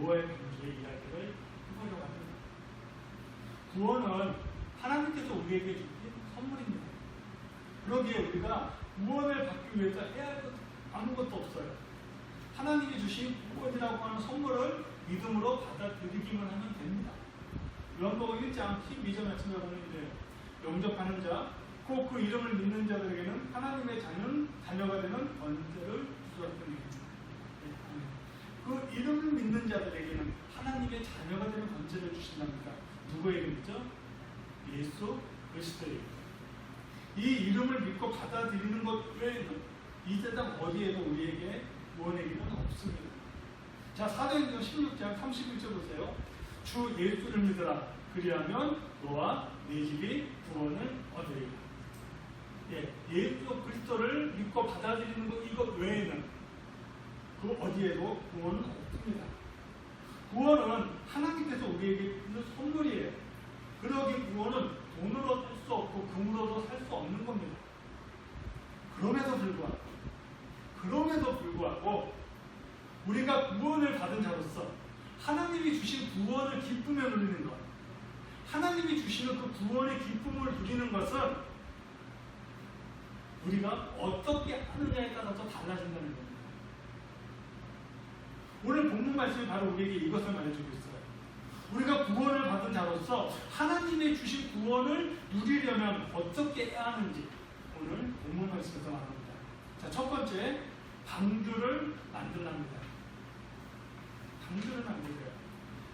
노아의 방주의 이야기를 해보려고 합니다. 구원은 하나님께서 우리에게 주신 선물입니다. 그러기에 우리가 구원을 받기 위해서 해야 할 것 아무것도 없어요. 하나님이 주신 구원이라고 하는 선물을 믿음으로 받아들이기만 하면 됩니다. 요한복음 1장 12절 말씀에 보면 이제 영접하는 자, 곧 그 이름을 믿는 자들에게는 하나님의 자녀가 되는 권세를 주셨더니, 그 이름을 믿는 자들에게는 하나님의 자녀가 되는 권세를 주신답니다. 누구에게죠? 예수 그리스도에게. 이 이름을 믿고 받아들이는 것 외에는 이 세상 어디에도 우리에게 구원의 길은 없습니다. 자, 사도행전 16장 31절 보세요. 주 예수를 믿으라. 그리하면 너와 네 집이 구원을 얻으리라. 예수 그리스도를 믿고 받아들이는 것 이것 외에는 그 어디에도 구원은 없습니다. 구원은 하나님께서 우리에게 주는 선물이에요. 그러기 구원은 돈으로 살 수 없고 금으로도 살 수 없는 겁니다. 그럼에도 불구하고 우리가 구원을 받은 자로서 하나님이 주신 구원을 기쁘며 누리는 것, 하나님이 주시는 그 구원의 기쁨을 누리는 것은 우리가 어떻게 하느냐에 따라서 달라진다는 겁니다. 오늘 본문 말씀이 바로 우리에게 이것을 말해주고 있어요. 우리가 구원을 받은 자로서 하나님의 주신 구원을 누리려면 어떻게 해야 하는지 오늘 본문 말씀에서 말합니다. 자, 첫 번째, 방주를 만들랍니다. 방주를 만들어요.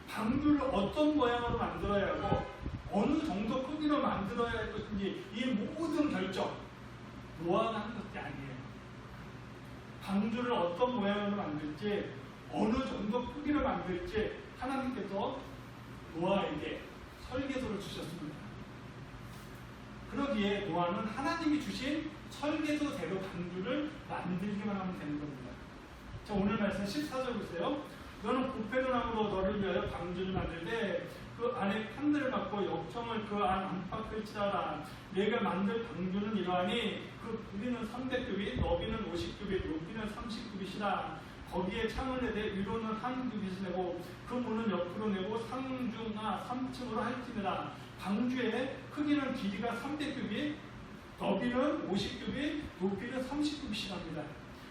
방주를 어떤 모양으로 만들어야 하고 어느 정도 크기로 만들어야 할 것인지 이 모든 결정 노아가 하는 것이 아니에요. 방주를 어떤 모양으로 만들지 어느 정도 크기로 만들지 하나님께서 노아에게 설계도를 주셨습니다. 그러기에 노아는 하나님이 주신 설계도대로 방주를 만들기만 하면 되는 겁니다. 자, 오늘 말씀 14절 보세요. 너는 고페르나무로 너를 위하여 방주를 만들되 그 안에 판들을 막고 역청을 그 안 안팎을 칠하라. 내가 만들 방주는 이러하니 그 길이는 300규빗, 너비는 50규빗, 높이는 30규빗이라. 거기에 창을 내되 위로는 한 규빗을 내고 그 문은 옆으로 내고 상중하 3층으로 할지니라. 방주의 크기는 길이가 300규빗, 너비는 50규빗, 높이는 30규빗이랍니다.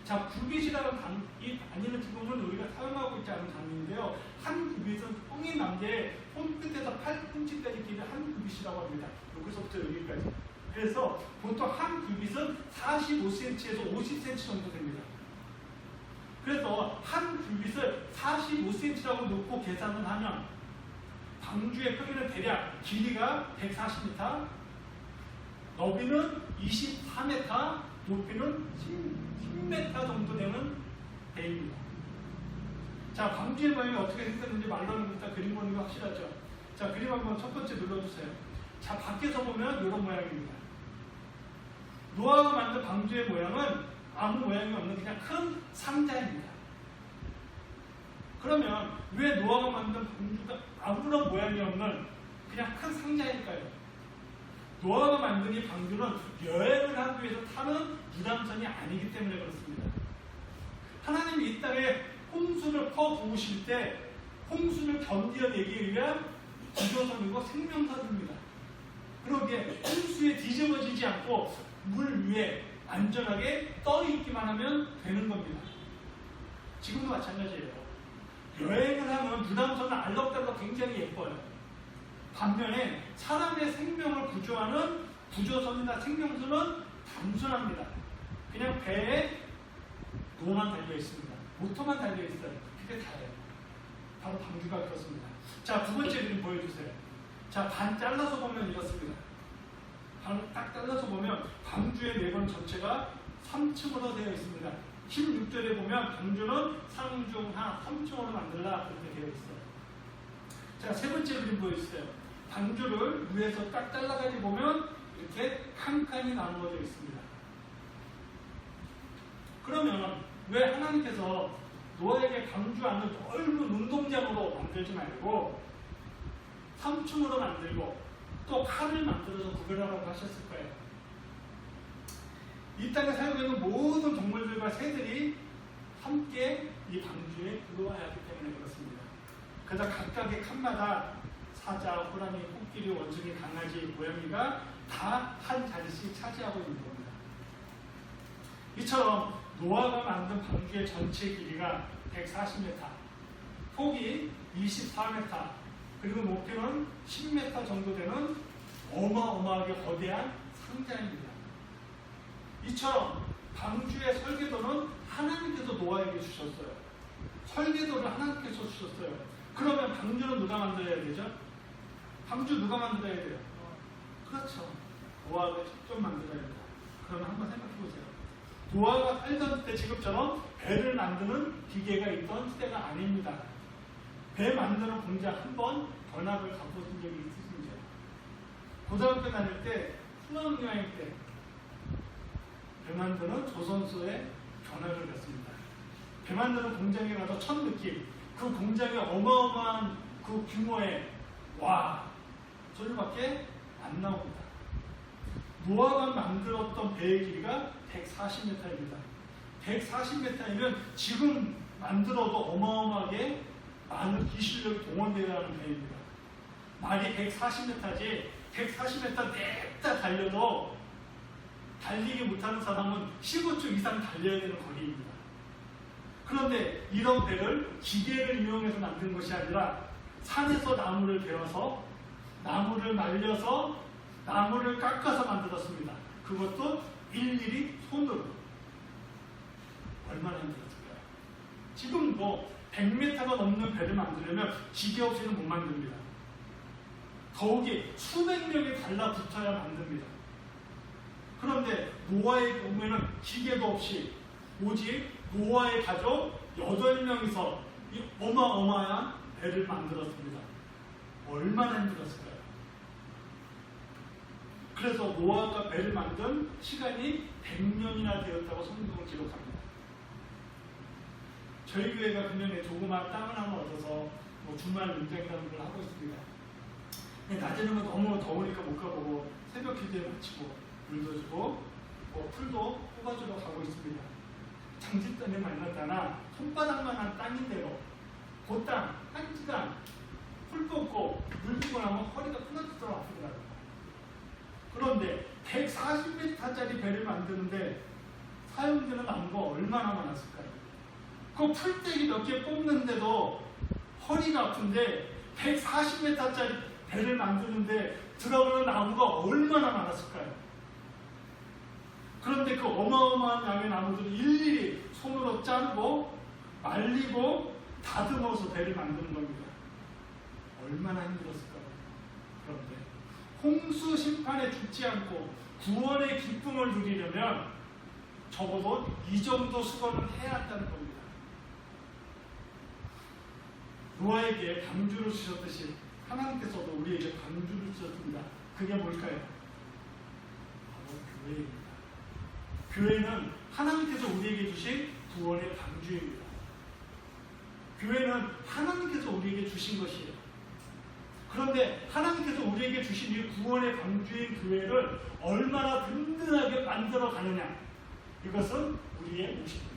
자, 규빗이라는 이 단위는 지금은 우리가 사용하고 있지 않은 단위인데요. 한 규빗은 성인 남자의 손끝에서 팔꿈치까지 길이 한 규빗이라고 합니다. 여기서부터 여기까지. 그래서 보통 한 규빗은 45cm에서 50cm 정도 됩니다. 그래서 한 규빗을 45cm라고 놓고 계산을 하면 방주의 크기는 대략 길이가 140m, 너비는 24m, 높이는 10m 정도 되는 배입니다. 자, 방주의 모양이 어떻게 생겼는지 말로는 일단 그림 보는 게 확실하죠. 자, 그림 한번 첫 번째 눌러주세요. 자, 밖에서 보면 이런 모양입니다. 노아가 만든 방주의 모양은 아무 모양이 없는 그냥 큰 상자입니다. 그러면 왜 노아가 만든 방주가 아무런 모양이 없는 그냥 큰 상자일까요? 노아가 만든 이 방주는 여행을 하기 위해서 타는 유람선이 아니기 때문에 그렇습니다. 하나님이 이 땅에 홍수를 퍼부으실 때 홍수를 견뎌내기 위한 구조선이고 생명선입니다. 그러기에 홍수에 뒤집어지지 않고 물 위에 안전하게 떠 있기만 하면 되는 겁니다. 지금도 마찬가지예요. 여행을 하면 유람선은 알록달록 굉장히 예뻐요. 반면에 사람의 생명을 구조하는 구조선이나 생명선은 단순합니다. 그냥 배에 노만 달려 있습니다. 모터만 달려 있어요. 그게 다예요. 바로 방주가 그렇습니다. 자, 두 번째 그림 보여주세요. 자, 반 잘라서 보면 이렇습니다. 반 딱 잘라서 보면 방주의 내건 전체가 3층으로 되어 있습니다. 16절에 보면 방주는 상중하 3층으로 만들라 그렇게 되어 있어요. 자, 세 번째 그림 보여주세요. 방주를 위에서 딱 잘라가지고 보면 이렇게 칸칸이 나누어져 있습니다. 그러면 왜 하나님께서 노아에게 방주 안을 넓은 운동장으로 만들지 말고 3층으로 만들고 또 칼을 만들어서 구별하라고 하셨을까요? 이 땅에 살고 있는 모든 동물들과 새들이 함께 이 방주에 들어와야 하기 때문에 그렇습니다. 그래서 각각의 칸마다 사자, 호랑이, 코끼리, 원숭이, 강아지, 고양이가 다 한 자리씩 차지하고 있는 겁니다. 이처럼 노아가 만든 방주의 전체 길이가 140m, 폭이 24m, 그리고 높이는 10m 정도 되는 어마어마하게 거대한 상자입니다. 이처럼 방주의 설계도는 하나님께서 노아에게 주셨어요. 설계도를 하나님께서 주셨어요. 그러면 방주는 누가 만들어야 되죠? 방주 누가 만들어야 돼요? 그렇죠. 노아가 직접 만들어야 된다. 그러면 한번 생각해 보세요. 노아가 살던 때 지금처럼 배를 만드는 기계가 있던 시대가 아닙니다. 배 만드는 공장 한번 견학을 가보신 적이 있으신지요? 고등학교 다닐 때 수학여행 때 배 만드는 조선소에 견학을 갔습니다. 배 만드는 공장에 가서 첫 느낌, 그 공장의 어마어마한 그 규모의 와 소리밖에 안 나옵니다. 노아가 만들었던 배의 길이가 140m입니다. 140m이면 지금 만들어도 어마어마하게 많은 기술력이 동원되어야 하는 배입니다. 말이 140m지 140m 냅다 달려도 달리기 못하는 사람은 15초 이상 달려야 되는 거리입니다. 그런데 이런 배를 기계를 이용해서 만든 것이 아니라 산에서 나무를 베어서 나무를 말려서 나무를 깎아서 만들었습니다. 그것도 일일이 손으로. 얼마나 힘들었을까요? 지금도 100m가 넘는 배를 만들려면 기계 없이는 못 만듭니다. 더욱이 수백 명이 달라붙어야 만듭니다. 그런데 노아의 경우에는 기계도 없이 오직 노아의 가족 8명이서 이 어마어마한 배를 만들었습니다. 얼마나 힘들었을까요? 그래서 노아가 배를 만든 시간이 100년이나 되었다고 성경은 기록합니다. 저희 교회가 금년에 조그마한 땅을 하나 얻어서 주말 문장단을 하고 있습니다. 낮에는 너무 더우니까 못 가보고 새벽 기도에 마치고 물도 주고 풀도 뽑아주러 가고 있습니다. 장집단에 만났다나 손바닥만한 땅인데요. 그 땅, 한 시간 풀 뽑고 물 주고 나면 허리가 끊어지도록 아프더라고요. 그런데 140m짜리 배를 만드는데 사용되는 나무가 얼마나 많았을까요? 그 풀떼기 몇 개 뽑는데도 허리가 아픈데 140m짜리 배를 만드는데 들어가는 나무가 얼마나 많았을까요? 그런데 그 어마어마한 양의 나무들을 일일이 손으로 자르고 말리고 다듬어서 배를 만드는 겁니다. 얼마나 힘들었을까요? 그런데 홍수 심판에 죽지 않고 구원의 기쁨을 누리려면 적어도 이 정도 수고는 해야 한다는 겁니다. 노아에게 방주를 주셨듯이 하나님께서도 우리에게 방주를 주셨습니다. 그게 뭘까요? 바로 교회입니다. 교회는 하나님께서 우리에게 주신 구원의 방주입니다. 교회는 하나님께서 우리에게 주신 것이에요. 그런데 하나님께서 우리에게 주신 이 구원의 방주인 교회를 얼마나 든든하게 만들어 가느냐, 이것은 우리의 몫입니다.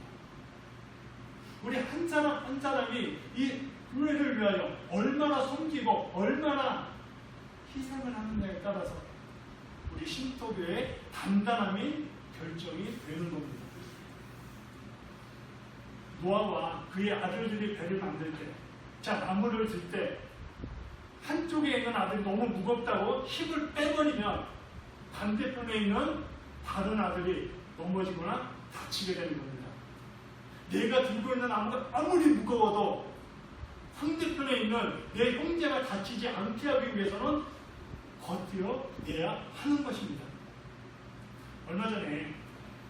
우리 한 사람 한 사람이 이 교회를 위하여 얼마나 섬기고 얼마나 희생을 하느냐에 따라서 우리 신토교회의 단단함이 결정이 되는 겁니다. 노아와 그의 아들들이 배를 만들 때, 자, 나무를 들 때 한쪽에 있는 아들이 너무 무겁다고 힘을 빼버리면 반대편에 있는 다른 아들이 넘어지거나 다치게 되는 겁니다. 내가 들고 있는 나무가 아무리 무거워도 상대편에 있는 내 형제가 다치지 않게 하기 위해서는 버텨내야 하는 것입니다. 얼마 전에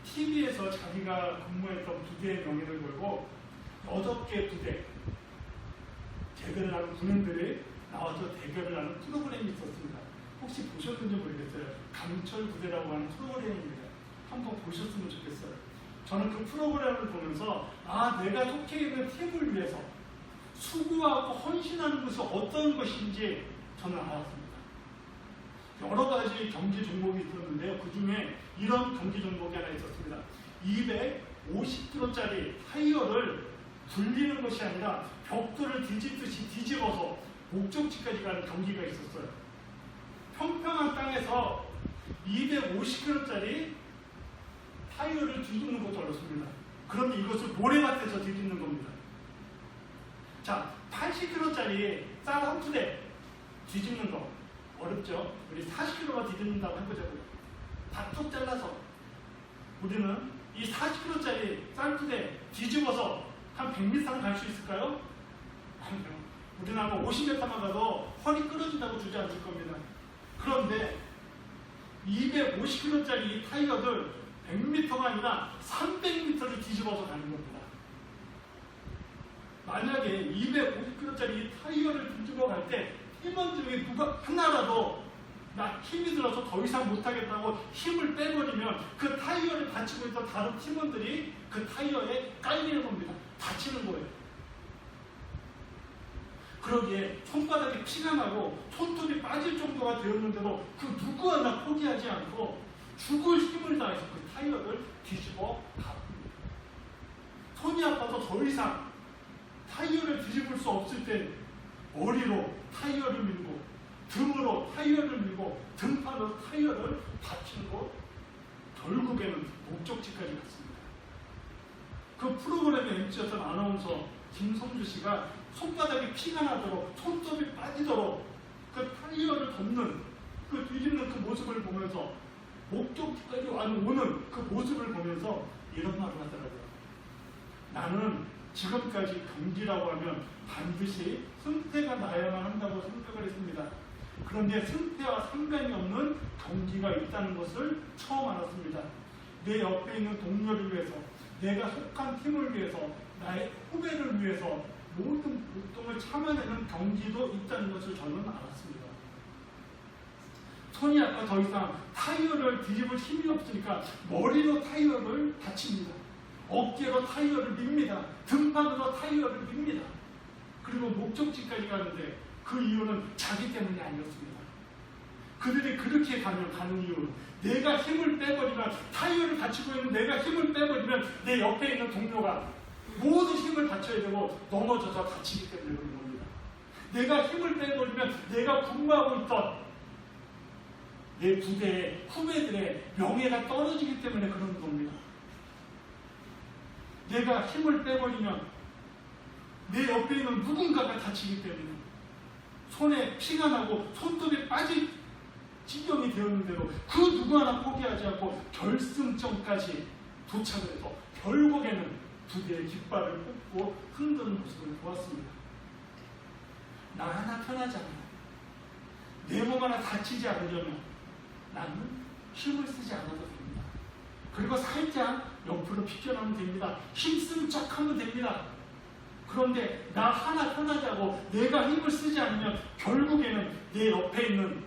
TV에서 자기가 근무했던 부대의 명예를 걸고 8개 부대 대결을 하는 군인들이 나와서 대결을 하는 프로그램이 있었습니다. 혹시 보셨는지 모르겠어요. 강철 부대라고 하는 프로그램입니다. 한번 보셨으면 좋겠어요. 저는 그 프로그램을 보면서 내가 속해 있는 팀을 위해서 수고하고 헌신하는 것이 어떤 것인지 저는 알았습니다. 여러 가지 경기 종목이 있었는데요. 그 중에 이런 경기 종목이 하나 있었습니다. 250kg짜리 타이어를 굴리는 것이 아니라 벽돌을 뒤집듯이 뒤집어서 목적지까지 가는 경기가 있었어요. 평평한 땅에서 250kg짜리 타이어를 뒤집는 것도 어렵습니다. 그런데 이것을 모래밭에서 뒤집는 겁니다. 자, 80kg짜리 쌀 한 푸대 뒤집는 거 어렵죠? 우리 40kg가 뒤집는다고 해보자고요. 밭둑 잘라서 우리는 이 40kg짜리 쌀 푸대 뒤집어서 한 100m를 갈 수 있을까요? 아니요. 우리는 아마 50m만 가도 허리 끊어진다고 주저앉을 겁니다. 그런데 250kg짜리 타이어들 100m가 아니라 300m를 뒤집어서 가는 겁니다. 만약에 250kg짜리 타이어를 뒤집어 갈 때 팀원 중에 누가 하나라도 나 힘이 들어서 더 이상 못하겠다고 힘을 빼버리면 그 타이어를 받치고 있던 다른 팀원들이 그 타이어에 깔리는 겁니다. 다치는 거예요. 그러기에 손바닥에 피가 나고 손톱이 빠질 정도가 되었는데도 그 누구 하나 포기하지 않고 죽을 힘을 다해서 그 타이어를 뒤집어 갑니다. 손이 아파서 더 이상 타이어를 뒤집을 수 없을 때 머리로 타이어를 밀고 등으로 타이어를 밀고 등판으로 타이어를 받치고 결국에는 목적지까지 갔습니다. 그 프로그램의 MC였던 아나운서 김성주 씨가 손바닥에 피가 나도록 손톱이 빠지도록 그 타이어를 덮는 그 뒤집는 그 모습을 보면서 목적지까지 오는 그 모습을 보면서 이런 말을 하더라고요. 나는 지금까지 경기라고 하면 반드시 승패가 나야만 한다고 생각을 했습니다. 그런데 승패와 상관이 없는 경기가 있다는 것을 처음 알았습니다. 내 옆에 있는 동료를 위해서, 내가 속한 팀을 위해서, 나의 후배를 위해서 모든 고통을 참아내는 경기도 있다는 것을 저는 알았습니다. 손이 아파 더 이상 타이어를 뒤집을 힘이 없으니까 머리로 타이어를 받칩니다. 어깨로 타이어를 밉니다. 등판으로 타이어를 밉니다. 그리고 목적지까지 가는데 그 이유는 자기 때문이 아니었습니다. 그들이 그렇게 가는 이유는 내가 힘을 빼버리면 타이어를 받치고 있는 내가 힘을 빼버리면 내 옆에 있는 동료가 모든 힘을 받쳐야 되고 넘어져서 다치기 때문에 그런 겁니다. 내가 힘을 빼버리면 내가 근무하고 있던 내 부대의 후배들의 명예가 떨어지기 때문에 그런 겁니다. 내가 힘을 빼버리면 내 옆에 있는 누군가가 다치기 때문에 손에 피가 나고 손톱이 빠질 지경이 되었는데도 그 누구 하나 포기하지 않고 결승점까지 도착을 해서 결국에는 부대의 깃발을 뽑고 흔드는 모습을 보았습니다. 나 하나 편하지 않아요. 내 몸 하나 다치지 않으려면 나는 힘을 쓰지 않아도 됩니다. 그리고 살짝 옆으로 비껴나면 됩니다. 힘쓴 척하면 됩니다. 그런데 나 하나 편하지 않고 내가 힘을 쓰지 않으면 결국에는 내 옆에 있는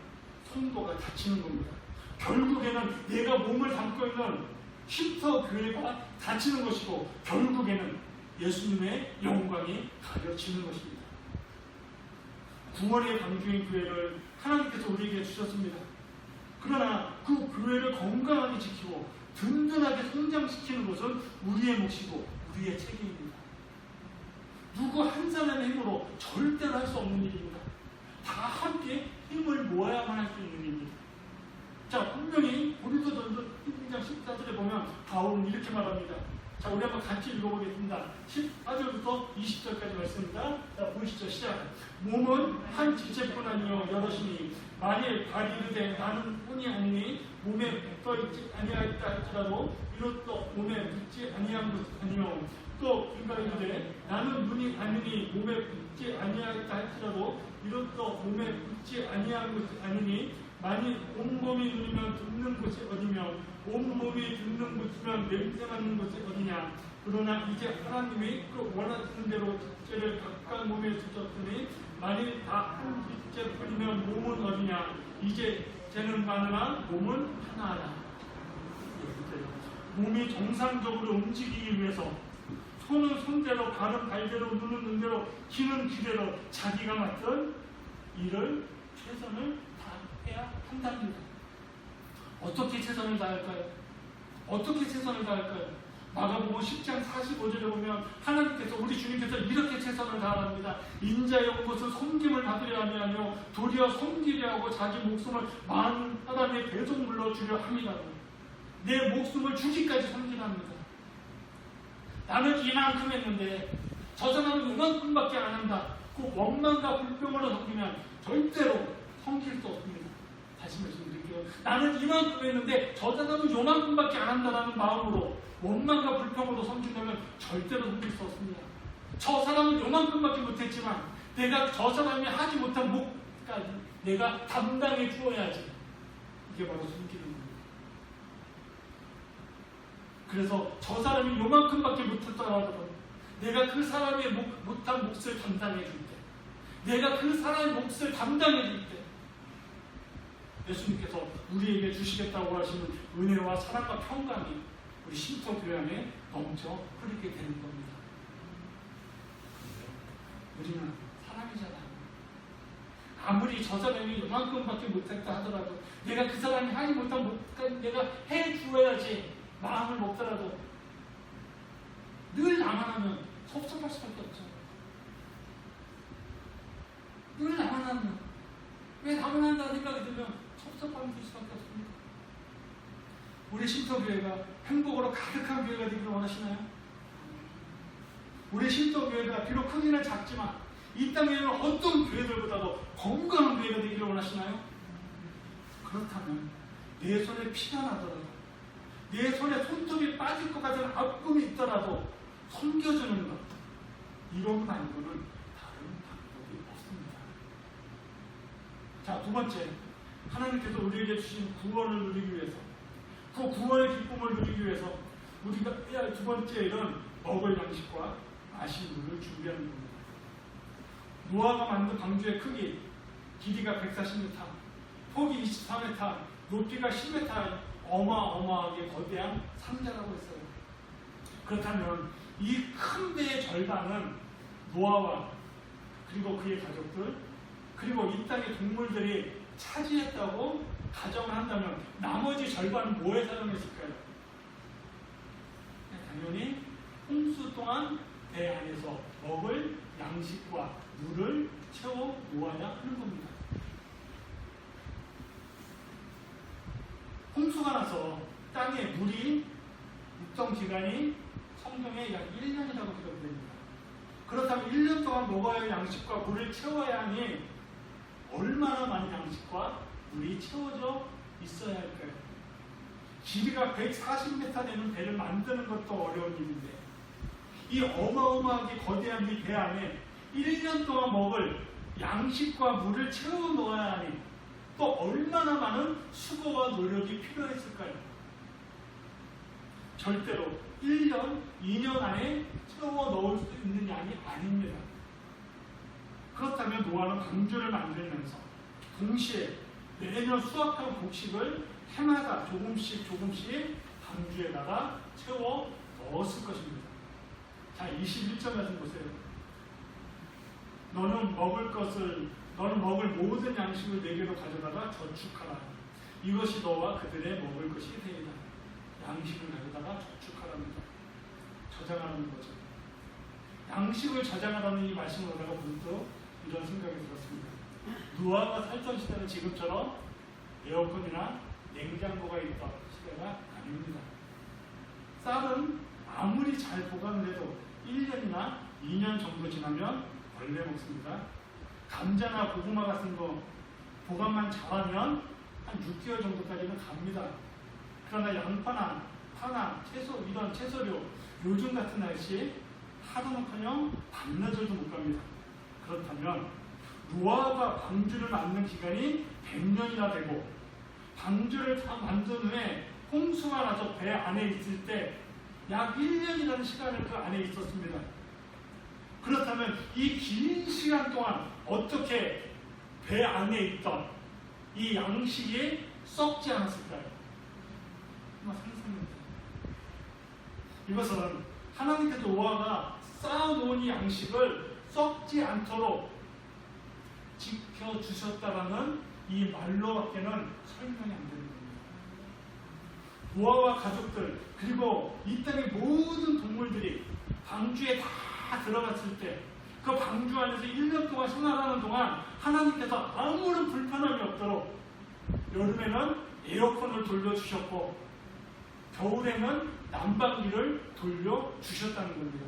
성도가 다치는 겁니다. 결국에는 내가 몸을 담고 있는 쉼터 교회가 다치는 것이고 결국에는 예수님의 영광이 가려지는 것입니다. 9월의 강주인 교회를 하나님께서 우리에게 주셨습니다. 그러나 그 교회를 건강하게 지키고 든든하게 성장시키는 것은 우리의 몫이고 우리의 책임입니다. 누구 한 사람의 힘으로 절대로 할 수 없는 일입니다. 다 함께 힘을 모아야만 할 수 있는 일입니다. 자, 분명히 고린도전서 1장 14절에 보면 바울은 이렇게 말합니다. 자, 우리 한번 같이 읽어보겠습니다. 14절부터 20절까지 말씀입니다. 자, 보시죠. 시작. 몸은 한 지체뿐 아니요 여럿이니 만일 발이 이르되 나는 뿐이 아니니 몸에 붙어있지 아니하였다 할지라도 이것도 몸에 붙지 아니한 것 아니요 또 이가 이르되 나는 눈이 아니니 몸에 붙지 아니하였다 할지라도 이것도 몸에 붙지 아니한 것이 아니니 만일 온몸이 눈이면 듣는 것이 어디며 온몸이 듣는 것이면 냄새 맡는 것이 어디냐. 그러나 이제 하나님이 그 원하시는 대로 지체를 각각 몸에 주셨으니 만일 다 한 지체뿐이면 몸은 어디냐. 이제 쟤는 많으나 몸은 하나하나. 몸이 정상적으로 움직이기 위해서 손은 손대로, 발은 발대로, 눈은 눈대로, 귀는 귀대로 자기가 맡은 일을 최선을 다해야 한답니다. 어떻게 최선을 다할까요? 어떻게 최선을 다할까요? 마가복음 10장 45절에 보면 하나님께서 우리 주님께서 이렇게 최선을 다합니다. 인자의 온 것은 섬김을 받으려 하며 도리어 섬기려 하고 자기 목숨을 많은 사람의 배송물로 주려 합니다. 내 목숨을 주기까지 섬기랍니다. 나는 이만큼 했는데 저 사람은 이만큼밖에 안 한다. 그 원망과 불평으로 섬기면 절대로 섬길 수 없습니다. 다시 말씀드릴게요. 나는 이만큼 했는데 저 사람은 요만큼밖에 안 한다라는 마음으로 원망과 불평으로 섬긴다면 절대로 섬길 수 없습니다. 저 사람은 요만큼밖에 못했지만 내가 저 사람이 하지 못한 몫까지 내가 담당해 주어야지. 이게 바로 섬기는 겁니다. 그래서 저 사람이 요만큼밖에 못했더라도 내가 그 사람의 못한 몫을 담당해 줄 때, 내가 그 사람의 몫을 담당해 줄 때 예수님께서 우리에게 주시겠다고 하시는 은혜와 사랑과 평강이 우리 신토교회 안에 넘쳐 흐르게 되는 겁니다. 우리는 사람이잖아. 아무리 저 사람이 요만큼밖에 못했다 하더라도 내가 그 사람이 하지 못한 몫까지 내가 해주어야지 마음을 먹더라도 늘 나만 하면 섭섭할 수밖에 없죠. 늘 나만 하면 왜 나만 한다는 생각이 들면 섭섭함이 들 수밖에 없습니다. 우리 신토교회가 행복으로 가득한 교회가 되기를 원하시나요? 우리 신토교회가 비록 크기는 작지만 이 땅에 있는 어떤 교회들보다도 건강한 교회가 되기를 원하시나요? 그렇다면 내 손에 피가 나더라도 내 손에 손톱이 빠질 것 같은 아픔이 있더라도 섬겨주는 것, 이런 말고는 다른 방법이 없습니다. 자, 두 번째, 하나님께서 우리에게 주신 구원을 누리기 위해서, 그 구원의 기쁨을 누리기 위해서 우리가 해야 할 두 번째 일은 먹을 양식과 마실 물을 준비하는 겁니다. 노아가 만든 방주의 크기, 길이가 140m, 폭이 24m, 높이가 10m, 어마어마하게 거대한 상자라고 했어요. 그렇다면 이 큰 배의 절반은 노아와 그리고 그의 가족들 그리고 이 땅의 동물들이 차지했다고 가정을 한다면 나머지 절반은 뭐에 사용했을까요? 당연히 홍수 동안 배 안에서 먹을 양식과 물을 채워 놓아야 하는 겁니다. 홍수가 나서 땅에 물이 묵던 기간이 성경에 약 1년이라고 기록이 됩니다. 그렇다면 1년 동안 먹어야 할 양식과 물을 채워야 하니 얼마나 많은 양식과 물이 채워져 있어야 할까요? 길이가 140m 되는 배를 만드는 것도 어려운 일인데 이 어마어마하게 거대한 이 배 안에 1년 동안 먹을 양식과 물을 채워 놓아야 하니 또 얼마나 많은 수고와 노력이 필요했을까요? 절대로 1년, 2년 안에 채워 넣을 수 있는 양이 아닙니다. 그렇다면 노아는 방주를 만들면서 동시에 매년 수확한 곡식을 해마다 조금씩 방주에다가 채워 넣었을 것입니다. 자, 21절 말씀 보세요. 너는 먹을 모든 양식을 내게로 가져다가 저축하라. 이것이 너와 그들의 먹을 것이 되리라. 양식을 가져다가 저축하랍니다. 저장하는 거죠. 양식을 저장하라는 이 말씀을 보다가 문득 이런 생각이 들었습니다. 노아가 살던 시대는 지금처럼 에어컨이나 냉장고가 있던 시대가 아닙니다. 쌀은 아무리 잘 보관을 해도 1년이나 2년 정도 지나면 벌레 먹습니다. 감자나 고구마 같은 거 보관만 잘하면 한 6개월 정도까지는 갑니다. 그러나 양파나 파나 채소, 이런 채소류 요즘 같은 날씨에 하루는커녕 반나절도 못 갑니다. 그렇다면 노아가 방주를 만든 기간이 100년이나 되고 방주를 다 만든 후에 홍수가 나서 배 안에 있을 때 약 1년이라는 시간을 그 안에 있었습니다. 그렇다면 이 긴 시간 동안 어떻게 배 안에 있던 이 양식이 썩지 않았을까요? 정말 상상입니다. 이것은 하나님께서 노아가 쌓아놓은 이 양식을 썩지 않도록 지켜주셨다라는 이 말로밖에는 설명이 안 되는 겁니다. 노아와 가족들 그리고 이 땅의 모든 동물들이 방주에 다 들어갔을 때 그 방주 안에서 1년 동안 생활하는 동안 하나님께서 아무런 불편함이 없도록 여름에는 에어컨을 돌려주셨고 겨울에는 난방기를 돌려주셨다는 겁니다.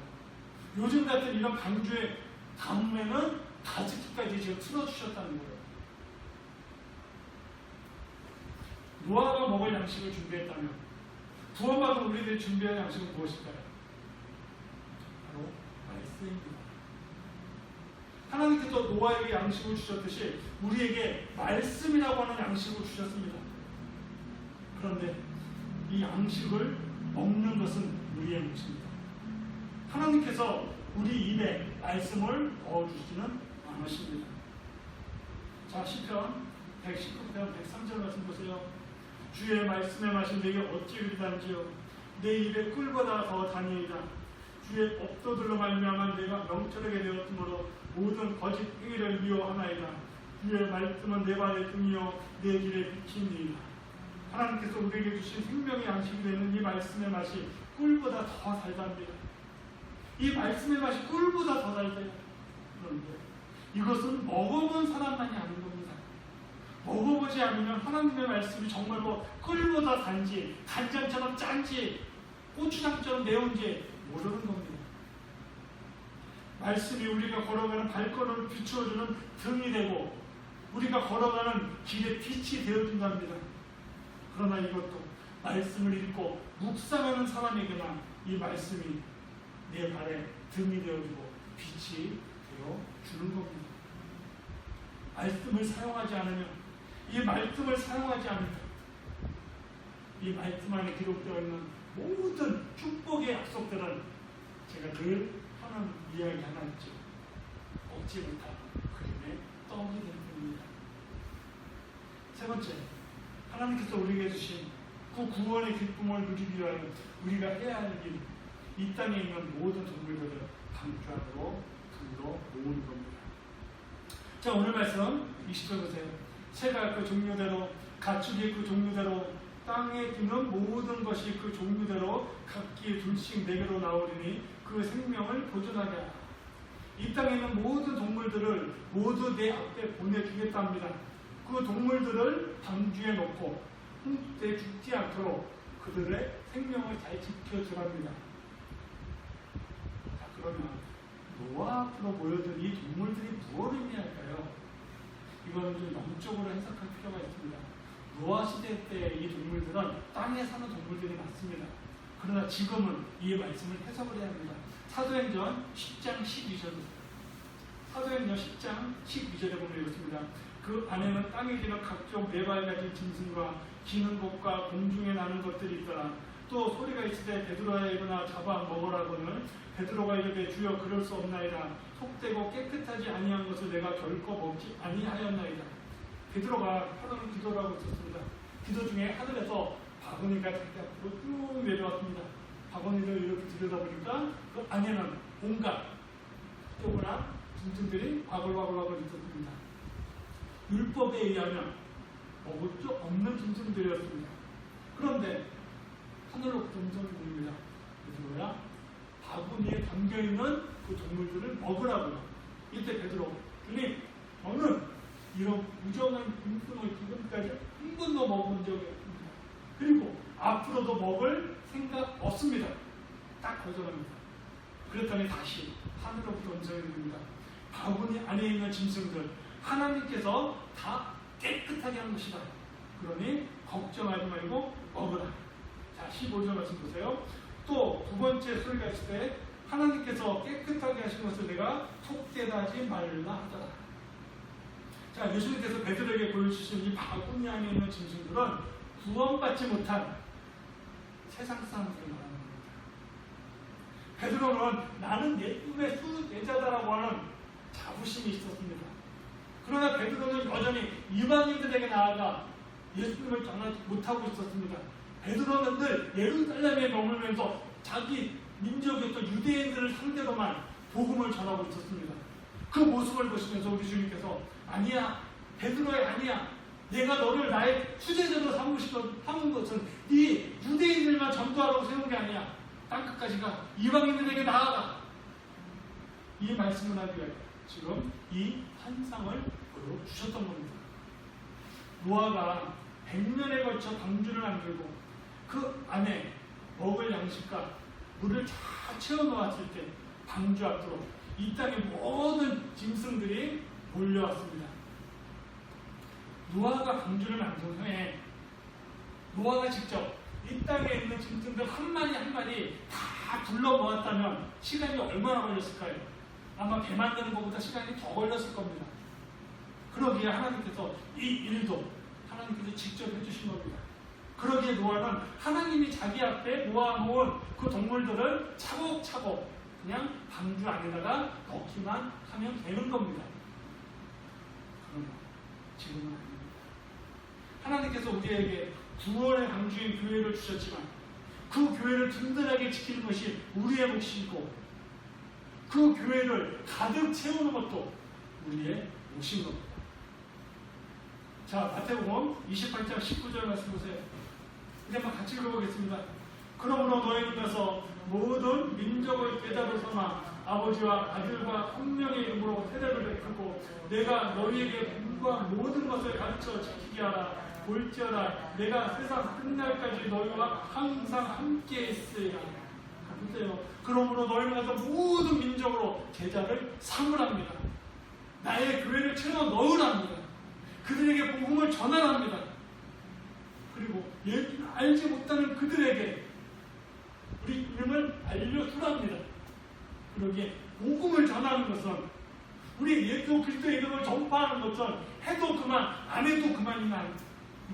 요즘 같은 이런 방주의 가뭄에는 가습기까지 지금 틀어주셨다는 거예요. 노아가 먹을 양식을 준비했다면 구원받은 우리들이 준비한 양식은 무엇일까요? 바로 말씀입니다. 하나님께서 노아에게 양식을 주셨듯이 우리에게 말씀이라고 하는 양식을 주셨습니다. 그런데 이 양식을 먹는 것은 우리의 몫입니다. 하나님께서 우리 입에 말씀을 넣어주지는 않으십니다. 자, 시편 119편 103절 말씀 보세요. 주의 말씀에 마신 내게 어찌 이르단지요 내 입에 꿀보다 더 다니이다. 주의 법도들로 말미암아 내가 명철하게 되었으므로 모든 거짓 행위를 미워하나이다. 주의 말씀은 내 발의 등이요 내 길의 빛이니이다. 하나님께서 우리에게 주신 생명의 양식이 되는 이 말씀의 맛이 꿀보다 더 달답니다. 이 말씀의 맛이 꿀보다 더 달대요. 그런데 이것은 먹어본 사람만이 아는 겁니다. 먹어보지 않으면 하나님의 말씀이 정말 꿀보다 단지, 간장처럼 짠지, 고추장처럼 매운지 모르는 겁니다. 말씀이 우리가 걸어가는 발걸음을 비추어주는 등이 되고 우리가 걸어가는 길의 빛이 되어준답니다. 그러나 이것도 말씀을 읽고 묵상하는 사람에게만 이 말씀이 내 발에 등이 되어주고 빛이 되어주는 겁니다. 말씀을 사용하지 않으면 이 말씀을 사용하지 않으면 이 말씀 안에 기록되어 있는 모든 축복의 약속들은 제가 늘 하는 이야기 하나 있죠. 얻지 못하고 그림에 떡이 될 뿐입니다. 세 번째, 하나님께서 우리에게 주신 그 구원의 기쁨을 누리기 위하여 우리가 해야 할 일, 이 땅에 있는 모든 동물들을 방주 안으로 들어 모으는 겁니다. 자, 오늘 말씀 20절 보세요. 새가 그 종류대로, 가축이 그 종류대로, 땅에 기는 모든 것이 그 종류대로 각기 둘씩 내게로 나오리니 그 생명을 보존하게 하라. 이 땅에 있는 모든 동물들을 모두 내 앞에 보내주겠다 합니다. 그 동물들을 방주에 놓고 홍수에 죽지 않도록 그들의 생명을 잘 지켜주랍니다. 자, 그러면 노아 앞으로 모여든 이 동물들이 무엇을 의미할까요? 이거는 좀 영적으로 해석할 필요가 있습니다. 노아 시대 때 이 동물들은 땅에 사는 동물들이 맞습니다. 그러나 지금은 이 말씀을 해석을 해야 합니다. 사도행전 10장 12절. 사도행전 10장 12절에 보면 이렇습니다. 그 안에는 땅에 기는 각종 매발 가진 짐승과 기는 것과 공중에 나는 것들이 있더라. 또 소리가 있으되 베드로야 일어나 잡아 먹으라고는 베드로가 이르되 주여 그럴 수 없나이다. 속되고 깨끗하지 아니한 것을 내가 결코 먹지 아니하였나이다. 베드로가 하던 기도를 하고 있었습니다. 기도 중에 하늘에서 바구니가 자기 앞으로 쭉 내려왔습니다. 바구니를 이렇게 들여다보니까 그 안에는 온갖 쪼그란 짐승들이 와글와글와글 있었습니다. 율법에 의하면 먹을 수 없는 짐승들이었습니다. 그런데 하늘로 음성이 들립니다. 베드로야, 바구니에 담겨있는 그 동물들을 먹으라고요. 이때 베드로, 주님, 저는 이런 부정한 짐승을 지금까지 한 번도 먹은 적이 없습니다. 그리고 앞으로도 먹을 생각 없습니다. 딱 거절합니다. 그랬더니 다시 하늘로부터 음성이 들립니다. 바구니 안에 있는 짐승들, 하나님께서 다 깨끗하게 한 것이다. 그러니 걱정하지 말고 먹으라. 자, 15절 말씀 보세요. 또 두 번째 소리가 있을 때 하나님께서 깨끗하게 하신 것을 내가 속되다지 말라 하더라. 자, 예수님께서 베드로에게 보여주신 이 바구니 안에 있는 짐승들은 구원받지 못한 세상 사람들을 말하는 겁니다. 베드로는 나는 예수의 수제자다라고 하는 자부심이 있었습니다. 그러나 베드로는 여전히 이방인들에게 나아가 예수님을 전하지 못하고 있었습니다. 베드로는 늘 예루살렘에 머물면서 자기 민족이었던 유대인들을 상대로만 복음을 전하고 있었습니다. 그 모습을 보시면서 우리 주님께서 아니야, 베드로야, 아니야. 내가 너를 나의 수제자로 삼은 것은 이 게 아니야. 땅끝까지 가. 이방인들에게 나아가. 이 말씀을 하기 위해 지금 이 환상을 보여주셨던 겁니다. 노아가 100년에 걸쳐 방주를 만들고 그 안에 먹을 양식과 물을 다 채워놓았을 때 방주 앞으로 이 땅의 모든 짐승들이 몰려왔습니다. 노아가 방주를 만든 후에 노아가 직접 이 땅에 있는 짐승들 한 마리 한 마리 다 불러 모았다면 시간이 얼마나 걸렸을까요? 아마 배 만드는 것보다 시간이 더 걸렸을 겁니다. 그러기에 하나님께서 이 일도 하나님께서 직접 해주신 겁니다. 그러기에 노아는 하나님이 자기 앞에 모아놓은 그 동물들을 차곡차곡 그냥 방주 안에다가 넣기만 하면 되는 겁니다. 그러나 지금은 아닙니다. 하나님께서 우리에게 구원의 방주인 교회를 주셨지만 그 교회를 든든하게 지키는 것이 우리의 몫이고 그 교회를 가득 채우는 것도 우리의 몫인 겁니다. 자, 마태복음 28장 19절 말씀 보세요. 이제 한번 같이 읽어보겠습니다. 그러므로 너희는 가서 모든 민족의 제자로 삼아 아버지와 아들과 성령의 이름으로 세례를 베푸고 내가 너희에게 분부한 모든 것을 가르쳐 지키게 하라. 볼지어다 내가 세상 끝날까지 너희와 항상 함께 있으리라. 보세요. 그러므로 너희는 가서 모든 민족으로 제자를 삼으랍니다. 나의 교회를 채워 넣으랍니다. 그들에게 복음을 전하랍니다. 그리고 알지 못하는 그들에게 우리 이름을 알려주랍니다. 그러기에 복음을 전하는 것은 우리 예수 그리스도의 이름을 전파하는 것은 해도 그만 안 해도 그만이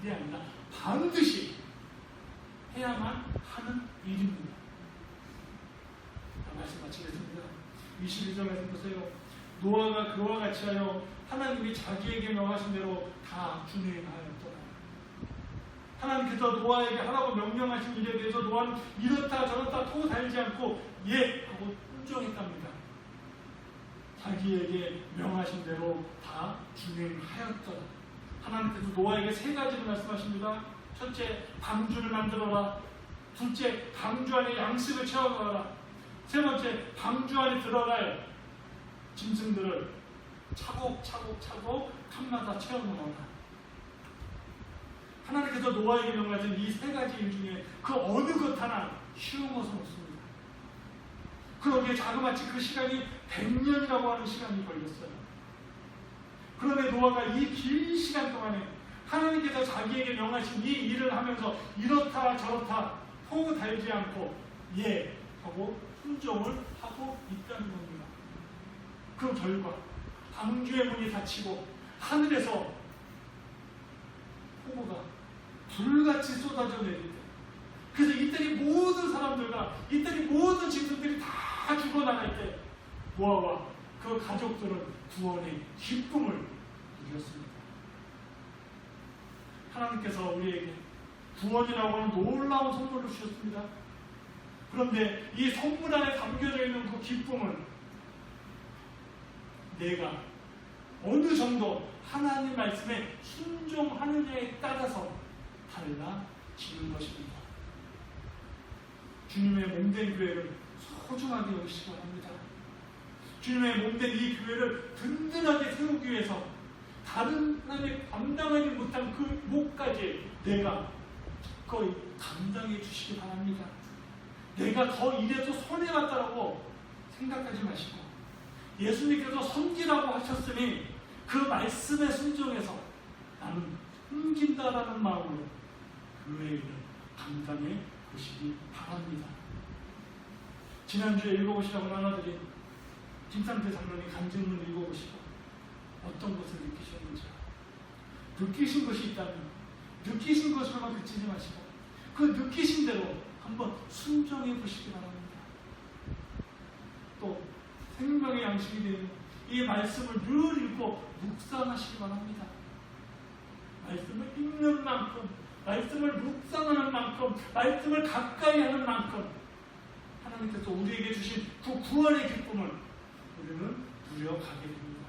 일이 아니라 반드시 해야만 하는 일입니다. 말씀 마치겠습니다. 21절 말씀 보세요. 노아가 그와 같이 하여 하나님이 자기에게 명하신 대로 다 준행하였더라. 하나님께서 노아에게 하라고 명령하신 일에 대해서 노아는 이렇다 저렇다 토 달지 않고 예 하고 순종했답니다. 자기에게 명하신 대로 다 준행하였더라. 하나님께서 노아에게 세 가지를 말씀하십니다. 첫째, 방주를 만들어라. 둘째, 방주 안에 양식을 채워넣어라. 세 번째, 방주 안에 들어갈 짐승들을 차곡차곡 칸마다 채워넣어라. 하나님께서 노아에게 명하신 이 세 가지 일 중에 그 어느 것 하나 쉬운 것은 없습니다. 그러기에 자그마치 그 시간이 100년이라고 하는 시간이 걸렸어요. 그런데 노아가 이 긴 시간 동안에 하나님께서 자기에게 명하신 이 일을 하면서 이렇다 저렇다 호흡 달지 않고 예 하고 순종을 하고 있다는 겁니다. 그 결과 방주의 문이 닫히고 하늘에서 폭우가 불같이 쏟아져 내릴 때 그래서 이때이 모든 사람들과 이때이 모든 짐승들이 다 죽어나갈 때 노아와 그 가족들은 구원의 기쁨을 누렸습니다. 하나님께서 우리에게 구원이라고 하는 놀라운 선물을 주셨습니다. 그런데 이 선물 안에 담겨져 있는 그 기쁨은 내가 어느 정도 하나님 말씀에 순종하느냐에 따라서 달라지는 것입니다. 주님의 몸된 교회를 소중하게 여기시기 바랍니다. 주님의 몸된 이 교회를 든든하게 세우기 위해서 다른 사람이 감당하지 못한 그 몫까지 내가 거의 감당해 주시기 바랍니다. 내가 더 이래도 손해갔다라고 생각하지 마시고 예수님께서 섬기라고 하셨으니 그 말씀에 순종해서 나는 섬긴다라는 마음으로 교회의 일을 감당해 보시기 바랍니다. 지난주에 읽어보시라고 나눠드린 김상태 장로님 간증문 읽어보시고 어떤 것을 느끼셨는지 느끼신 것이 있다면 느끼신 것으로만 그치지 마시고 그 느끼신 대로 한번 순종해 보시기 바랍니다. 또 생명의 양식이 되는 이 말씀을 늘 읽고 묵상하시기 바랍니다. 말씀을 읽는 만큼 말씀을 묵상하는 만큼 말씀을 가까이 하는 만큼 하나님께서 우리에게 주신 그 구원의 기쁨을 우리는 누려가게 됩니다.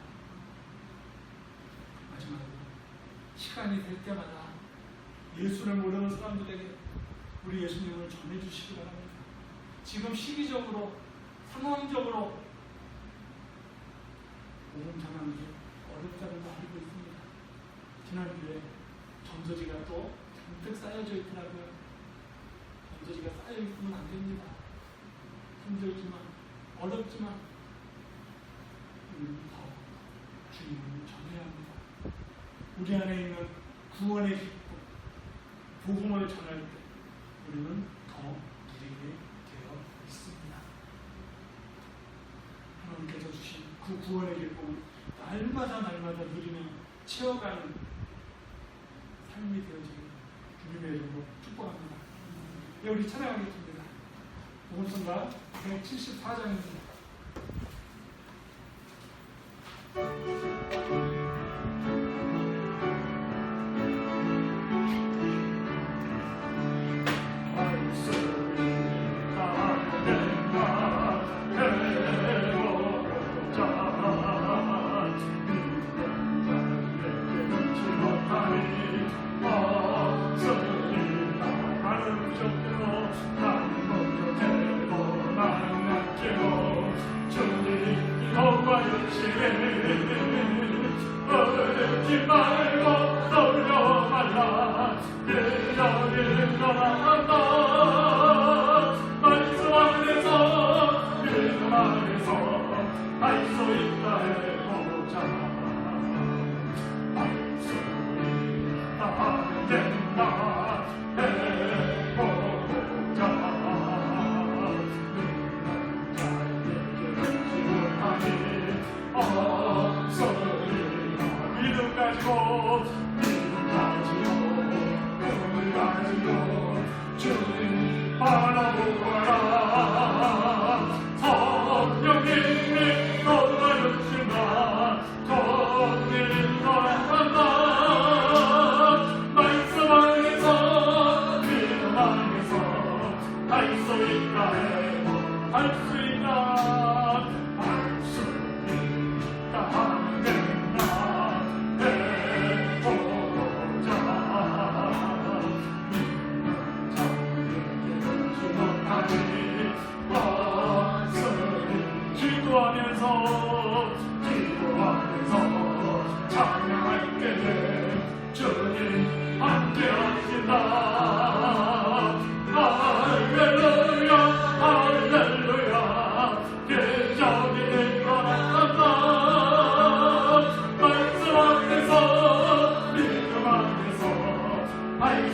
마지막으로 시간이 될 때마다 예수를 모르는 사람들에게 우리 예수님을 전해주시기 바랍니다. 지금 시기적으로 상황적으로 복음 전하는 게 어렵다는 거 알고 있습니다. 지난주에 전도지가 또 잔뜩 쌓여져 있더라고요. 전도지가 쌓여 있으면 안 됩니다. 힘들지만 어렵지만 우리는 더 주님을 전해야 합니다. 우리 안에 있는 구원의 기쁨, 복음을 전할 때 우리는 더 누리게 되어 있습니다. 하나님께서 주신 그 구원의 기쁨을 날마다 누리며 채워가는 삶이 되어지기를 주님의 이름으로 축복합니다. 네, 우리 찬양하겠습니다. 복음성가 174장입니다.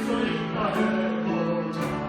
수 있다 해보자.